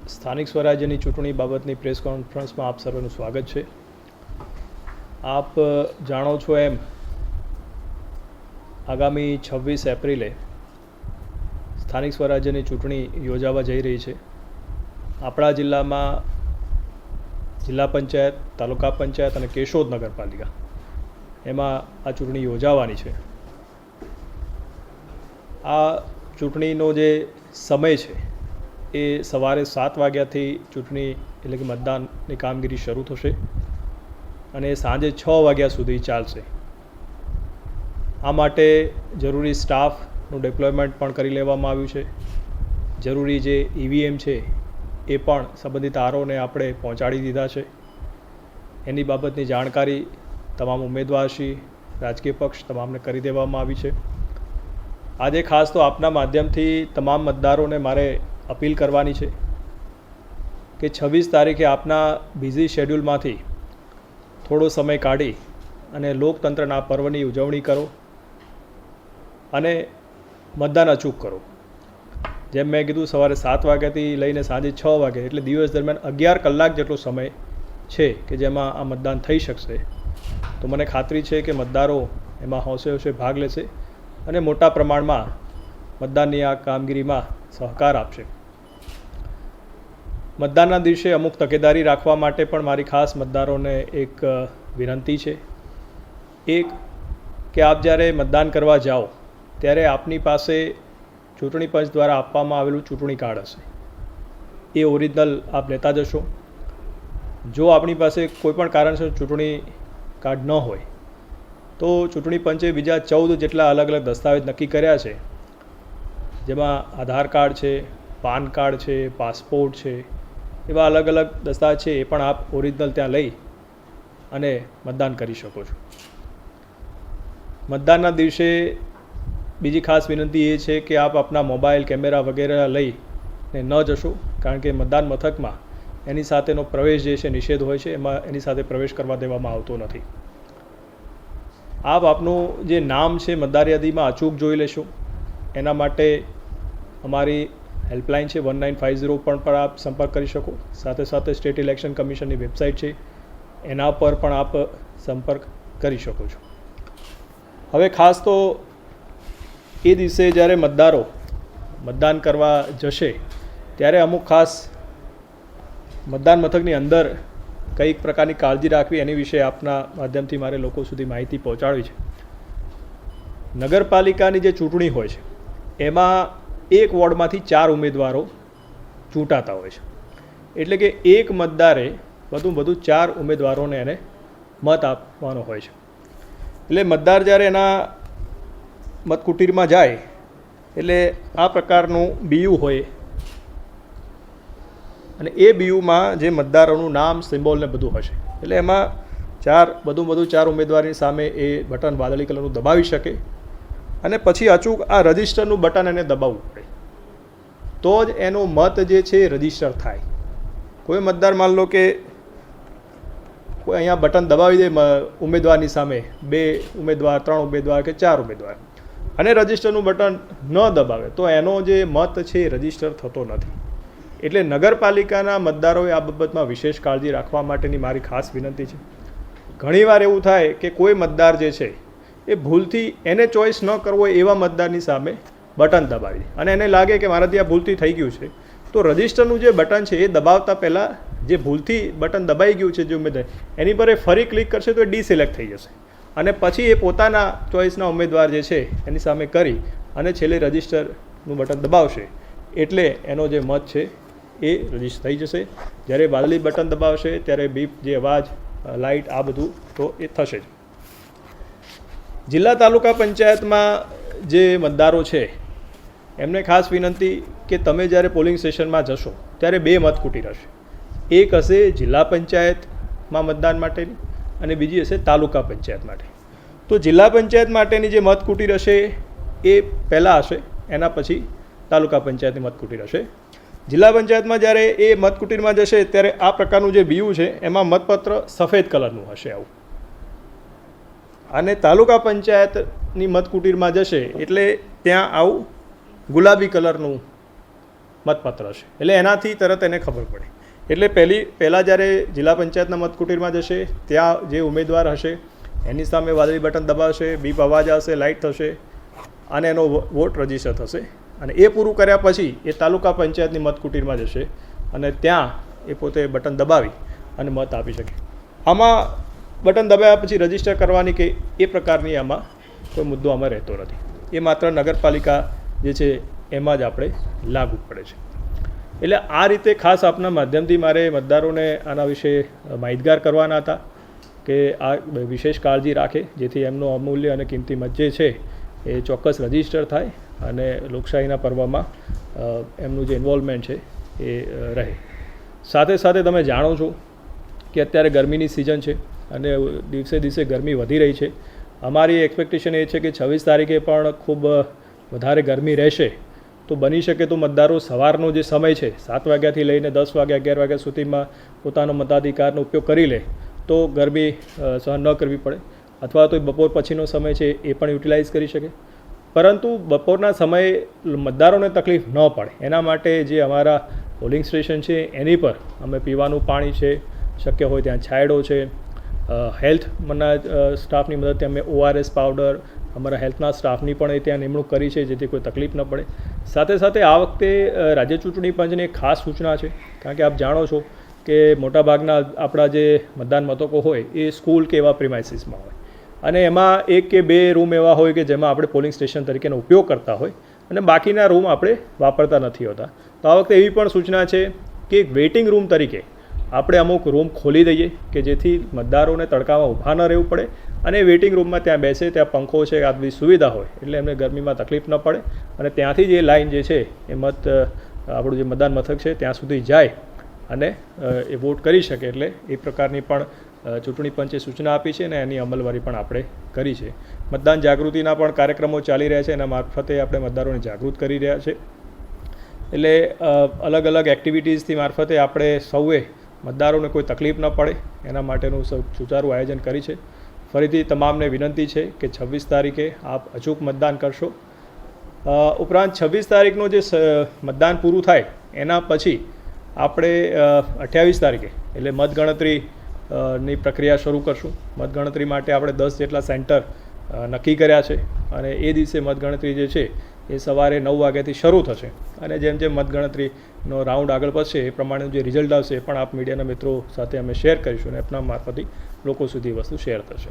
સ્થાનિક સ્વરાજ્યની ચૂંટણી બાબતની પ્રેસ કોન્ફરન્સમાં આપ સર્વનું સ્વાગત છે. આપ જાણો છો એમ આગામી 26 એપ્રિલે સ્થાનિક સ્વરાજ્યની ચૂંટણી યોજાવા જઈ રહી છે. આપણા જિલ્લામાં જિલ્લા પંચાયત, તાલુકા પંચાયત અને કેશોદ નગરપાલિકા એમાં આ ચૂંટણી યોજાવાની છે. આ ચૂંટણીનો જે સમય છે એ સવારે 7 વાગ્યાથી ચૂંટણી એટલે કે મતદાનની કામગીરી શરૂ થશે અને સાંજે 6 વાગ્યા સુધી ચાલશે. આ માટે જરૂરી સ્ટાફનું ડિપ્લોયમેન્ટ પણ કરી લેવામાં આવ્યું છે. જરૂરી જે EVM છે એ પણ સંબંધિત આરોને આપણે પહોંચાડી દીધા છે. એની બાબતની જાણકારી તમામ ઉમેદવારશ્રી, રાજકીય પક્ષ તમામને કરી દેવામાં આવી છે. આજે ખાસ તો આપના માધ્યમથી તમામ મતદારોને મારે અપીલ કરવાની છે કે 26 તારીખે આપના બિઝી શેડ્યુલમાંથી થોડો સમય કાઢી અને લોકતંત્રના પર્વની ઉજવણી કરો અને મતદાન અચૂક કરો. જેમ મેં કીધું, સવારે 7 વાગ્યાથી લઈને સાંજે 6 વાગે એટલે દિવસ દરમિયાન 11 કલાક જેટલો સમય છે કે જેમાં આ મતદાન થઈ શકશે. તો મને ખાતરી છે કે મતદારો એમાં હોંશે હોંશે ભાગ લેશે અને મોટા પ્રમાણમાં મતદાનની આ કામગીરીમાં સહકાર આપશે. મતદાનના દિવસે અમુક તકેદારી રાખવા માટે પણ મારી ખાસ મતદારોને એક વિનંતી છે. એક કે આપ જ્યારે મતદાન કરવા જાઓ ત્યારે આપની પાસે ચૂંટણી પંચ દ્વારા આપવામાં આવેલું ચૂંટણી કાર્ડ હશે, એ ઓરિજિનલ આપ લેતા જશો. જો આપણી પાસે કોઈપણ કારણસર ચૂંટણી કાર્ડ ન હોય તો ચૂંટણી પંચે બીજા 14 જેટલા અલગ અલગ દસ્તાવેજ નક્કી કર્યા છે, જેમાં આધાર કાર્ડ છે, પાન કાર્ડ છે, પાસપોર્ટ છે, એવા અલગ અલગ દસ્તાવેજ છે. એ પણ આપ ઓરિજિનલ ત્યાં લઈ અને મતદાન કરી શકો છો. મતદાનના દિવસે બીજી ખાસ વિનંતી એ છે કે આપ આપના મોબાઈલ, કેમેરા વગેરે લઈને ન જશો, કારણ કે મતદાન મથકમાં એની સાથેનો પ્રવેશ જે છે નિષેધ હોય છે, એમાં એની સાથે પ્રવેશ કરવા દેવામાં આવતો નથી. આપ આપનું જે નામ છે મતદાર યાદીમાં અચૂક જોઈ લેશો. એના માટે અમારી હેલ્પલાઇન છે 1950 પર આપ સંપર્ક કરી શકો. સાથે સાથે સ્ટેટ ઇલેક્શન કમિશનની વેબસાઇટ છે, એના પર પણ આપ સંપર્ક કરી શકો છો. હવે ખાસ તો એ દિવસે જ્યારે મતદારો મતદાન કરવા જશે ત્યારે અમુક ખાસ મતદાન મથકની અંદર કઈ પ્રકારની કાળજી રાખવી એની વિશે આપના માધ્યમથી મારે લોકો સુધી માહિતી પહોંચાડવી છે. નગરપાલિકાની જે ચૂંટણી હોય છે એમાં એક વોર્ડમાંથી 4 ઉમેદવારો ચૂંટાતા હોય છે. એટલે કે એક મતદારે વધુ 4 ઉમેદવારોને એને મત આપવાનો હોય છે. એટલે મતદાર જ્યારે એના મતકુટીરમાં જાય એટલે આ પ્રકારનું BU હોય અને એ BUમાં જે મતદારોનું નામ, સિમ્બોલ ને બધું હશે. એટલે એમાં વધુ 4 ઉમેદવારની સામે એ બટન વાદળી કલરનું દબાવી શકે અને પછી અચૂક આ રજિસ્ટરનું બટન એને દબાવવું પડે, તો જ એનો મત જે છે એ રજિસ્ટર થાય. કોઈ મતદાર માન લો કે કોઈ અહીંયા બટન દબાવી દે ઉમેદવારની સામે, 2 ઉમેદવાર, 3 ઉમેદવાર કે 4 ઉમેદવાર, અને રજિસ્ટરનું બટન ન દબાવે તો એનો જે મત છે એ રજિસ્ટર થતો નથી. એટલે નગરપાલિકાના મતદારોએ આ બાબતમાં વિશેષ કાળજી રાખવા માટેની મારી ખાસ વિનંતી છે. ઘણીવાર એવું થાય કે કોઈ મતદાર જે છે એ ભૂલથી એને ચોઈસ ન કરવો હોય એવા મતદારની સામે બટન દબાવી દે અને એને લાગે કે મારાથી આ ભૂલથી થઈ ગયું છે, તો રજિસ્ટરનું જે બટન છે એ દબાવતા પહેલાં જે ભૂલથી બટન દબાઈ ગયું છે જે ઉમેદવાર, એની પર એ ફરી ક્લિક કરશે તો એ ડિસિલેક્ટ થઈ જશે અને પછી એ પોતાના ચોઈસના ઉમેદવાર જે છે એની સામે કરી અને છેલ્લે રજિસ્ટરનું બટન દબાવશે એટલે એનો જે મત છે એ રજિસ્ટર થઈ જશે. જ્યારે વાદળી બટન દબાવશે ત્યારે બીપ, જે અવાજ, લાઇટ, આ બધું તો એ થશે જ. જિલ્લા તાલુકા પંચાયતમાં જે મતદારો છે એમને ખાસ વિનંતી કે તમે જ્યારે પોલિંગ સ્ટેશનમાં જશો ત્યારે 2 મતકુટીર હશે. એક હશે જિલ્લા પંચાયતમાં મતદાન માટેની અને બીજી હશે તાલુકા પંચાયત માટે. તો જિલ્લા પંચાયત માટેની જે મતકુટીર હશે એ પહેલાં હશે, એના પછી તાલુકા પંચાયતની મતકુટીર હશે. જિલ્લા પંચાયતમાં જ્યારે એ મતકુટીરમાં જશે ત્યારે આ પ્રકારનું જે BU છે એમાં મતપત્ર સફેદ કલરનું હશે આવું, અને તાલુકા પંચાયતની મતકુટીરમાં જશે એટલે ત્યાં આવું ગુલાબી કલરનું મતપત્ર છે, એટલે એનાથી તરત એને ખબર પડે. એટલે પહેલાં જ્યારે જિલ્લા પંચાયતના મતકુટીરમાં જશે, ત્યાં જે ઉમેદવાર હશે એની સામે વાદળી બટન દબાવશે, બીપ અવાજ આવશે, લાઇટ થશે અને એનો વોટ રજીસ્ટર થશે. અને એ પૂરું કર્યા પછી એ તાલુકા પંચાયતની મતકુટીરમાં જશે અને ત્યાં એ પોતે બટન દબાવી અને મત આપી શકે. આમાં બટન દબાવ્યા પછી રજીસ્ટર કરવાની કે એ પ્રકારની આમાં કોઈ મુદ્દો આમાં રહેતો નથી. એ માત્ર નગરપાલિકા જે છે એમાં જ આપણે લાગુ પડે છે. એટલે આ રીતે ખાસ આપના માધ્યમથી મારે મતદારોને આના વિશે માહિતગાર કરવાના હતા કે આ વિશેષ કાળજી રાખે, જેથી એમનો અમૂલ્ય અને કિંમતી મત જે છે એ ચોક્કસ રજીસ્ટર થાય અને લોકશાહીના પર્વમાં એમનું જે ઇન્વોલ્વમેન્ટ છે એ રહે. સાથે સાથે તમે જાણો છો કે અત્યારે ગરમીની સિઝન છે અને દિવસે દિવસે ગરમી વધી રહી છે. અમારી એક્સપેક્ટેશન એ છે કે 26 તારીખે પણ ખૂબ વધારે ગરમી રહેશે. તો બની શકે તો મતદારો સવારનો જે સમય છે 7 વાગ્યાથી લઈને 10 વાગ્યા 11 વાગ્યા સુધીમાં પોતાનો મતાધિકારનો ઉપયોગ કરી લે તો ગરમી સહન ન કરવી પડે, અથવા તો બપોર પછીનો સમય છે એ પણ યુટિલાઇઝ કરી શકે. પરંતુ બપોરના સમયે મતદારોને તકલીફ ન પડે એના માટે જે અમારા પોલિંગ સ્ટેશન છે એની પર અમે પીવાનું પાણી છે, શક્ય હોય ત્યાં છાંયડો છે, હેલ્થના સ્ટાફની મદદથી અમે ORS પાવડર, અમારા હેલ્થના સ્ટાફની પણ એ ત્યાં નિમણૂક કરી છે જેથી કોઈ તકલીફ ન પડે. સાથે સાથે આ વખતે રાજ્ય ચૂંટણી પંચની એક ખાસ સૂચના છે, કારણ કે આપ જાણો છો કે મોટાભાગના આપણા જે મતદાન મથકો હોય એ સ્કૂલ કે એવા પ્રિમાઇસીસમાં હોય અને એમાં 1 કે 2 રૂમ એવા હોય કે જેમાં આપણે પોલિંગ સ્ટેશન તરીકેનો ઉપયોગ કરતા હોય અને બાકીના રૂમ આપણે વાપરતા નથી હોતા. તો આ વખતે એવી પણ સૂચના છે કે વેઇટિંગ રૂમ તરીકે આપણે અમુક રૂમ ખોલી દઈએ કે જેથી મતદારોને તડકામાં ઊભા ન રહેવું પડે અને વેઇટિંગ રૂમમાં ત્યાં બેસે, ત્યાં પંખો છે, આ બધી સુવિધા હોય એટલે એમને ગરમીમાં તકલીફ ન પડે અને ત્યાંથી જે લાઈન જે છે એ આપણું જે મતદાન મથક છે ત્યાં સુધી જાય અને એ વોટ કરી શકે. એટલે એ પ્રકારની પણ ચૂંટણી પંચે સૂચના આપી છે અને એની અમલવારી પણ આપણે કરી છે. મતદાન જાગૃતિના પણ કાર્યક્રમો ચાલી રહ્યા છે, એના મારફતે આપણે મતદારોને જાગૃત કરી રહ્યા છે. એટલે અલગ અલગ એક્ટિવિટીઝથી મારફતે આપણે સૌએ મતદારોને કોઈ તકલીફ ન પડે એના માટેનું સુચારું આયોજન કરી છે. ફરીથી તમામને વિનંતી છે કે 26 તારીખે આપ અચૂક મતદાન કરશો. ઉપરાંત 26 તારીખનું જે મતદાન પૂરું થાય એના પછી આપણે 28 તારીખે એટલે મતગણતરીની પ્રક્રિયા શરૂ કરશું. મતગણતરી માટે આપણે 10 જેટલા સેન્ટર નક્કી કર્યા છે અને એ દિવસે મતગણતરી જે છે એ સવારે 9 વાગ્યાથી શરૂ થશે અને જેમ જેમ મતગણતરીનો રાઉન્ડ આગળ વધશે એ પ્રમાણેનું જે રિઝલ્ટ આવશે એ પણ આપ મીડિયાના મિત્રો સાથે અમે શેર કરીશું અને આપના મારફતે લોકો સુધી વસ્તુ શેર થશે.